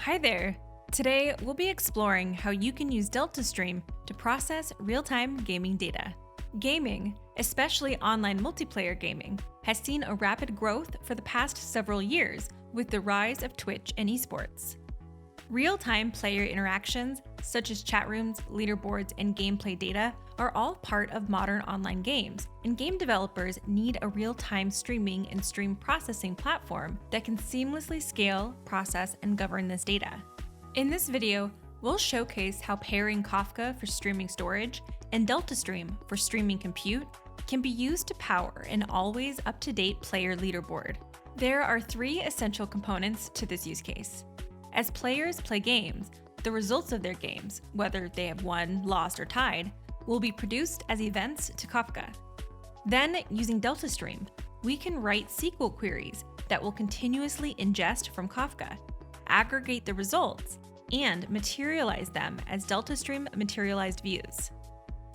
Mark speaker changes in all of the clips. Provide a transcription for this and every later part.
Speaker 1: Hi there! Today, we'll be exploring how you can use DeltaStream to process real-time gaming data. Gaming, especially online multiplayer gaming, has seen a rapid growth for the past several years with the rise of Twitch and esports. Real-time player interactions, such as chatrooms, leaderboards, and gameplay data, are all part of modern online games, and game developers need a real-time streaming and stream processing platform that can seamlessly scale, process, and govern this data. In this video, we'll showcase how pairing Kafka for streaming storage and DeltaStream for streaming compute can be used to power an always up-to-date player leaderboard. There are three essential components to this use case. As players play games, the results of their games, whether they have won, lost, or tied, will be produced as events to Kafka. Then, using DeltaStream, we can write SQL queries that will continuously ingest from Kafka, aggregate the results, and materialize them as DeltaStream materialized views.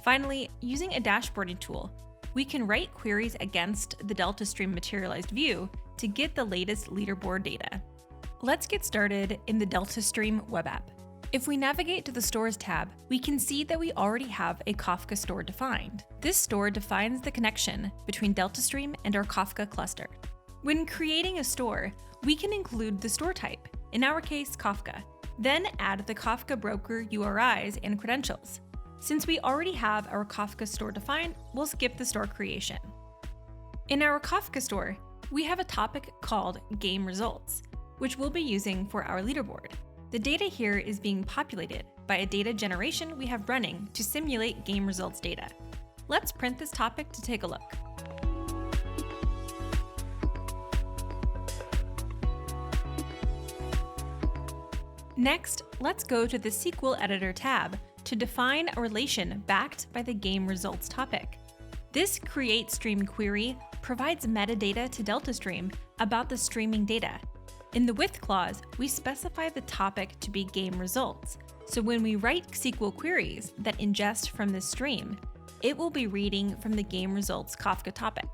Speaker 1: Finally, using a dashboarding tool, we can write queries against the DeltaStream materialized view to get the latest leaderboard data. Let's get started in the DeltaStream web app. If we navigate to the Stores tab, we can see that we already have a Kafka store defined. This store defines the connection between DeltaStream and our Kafka cluster. When creating a store, we can include the store type, in our case Kafka, then add the Kafka broker URIs and credentials. Since we already have our Kafka store defined, we'll skip the store creation. In our Kafka store, we have a topic called Game Results, which we'll be using for our leaderboard. The data here is being populated by a data generation we have running to simulate game results data. Let's print this topic to take a look. Next, let's go to the SQL Editor tab to define a relation backed by the game results topic. This createStream query provides metadata to DeltaStream about the streaming data. In the with clause, we specify the topic to be game results, so when we write SQL queries that ingest from this stream, it will be reading from the game results Kafka topic.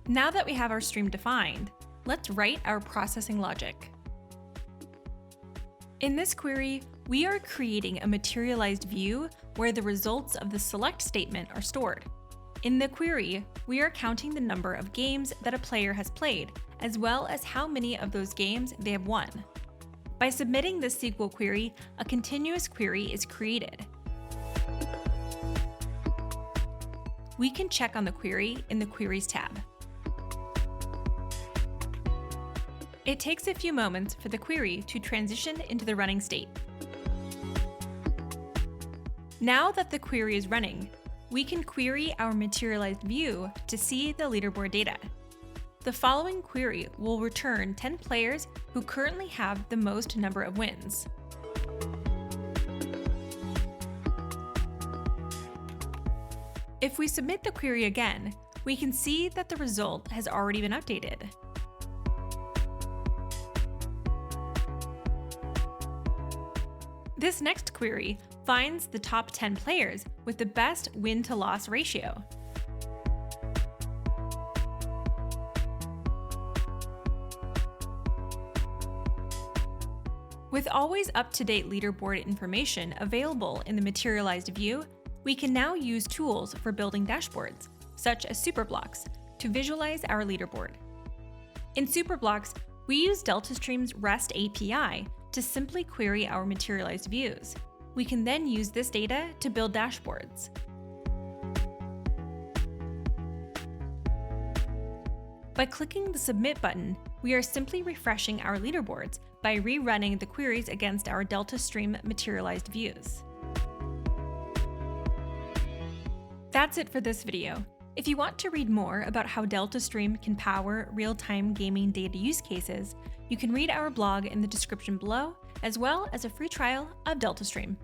Speaker 1: Now that we have our stream defined, let's write our processing logic. In this query, we are creating a materialized view where the results of the select statement are stored. In the query, we are counting the number of games that a player has played, as well as how many of those games they have won. By submitting this SQL query, a continuous query is created. We can check on the query in the Queries tab. It takes a few moments for the query to transition into the running state. Now that the query is running, we can query our materialized view to see the leaderboard data. The following query will return 10 players who currently have the most number of wins. If we submit the query again, we can see that the result has already been updated. This next query finds the top 10 players with the best win-to-loss ratio. With always up-to-date leaderboard information available in the materialized view, we can now use tools for building dashboards, such as Superblocks, to visualize our leaderboard. In Superblocks, we use DeltaStream's REST API to simply query our materialized views. We can then use this data to build dashboards. By clicking the Submit button, we are simply refreshing our leaderboards by rerunning the queries against our DeltaStream materialized views. That's it for this video. If you want to read more about how DeltaStream can power real-time gaming data use cases, you can read our blog in the description below, as well as a free trial of DeltaStream.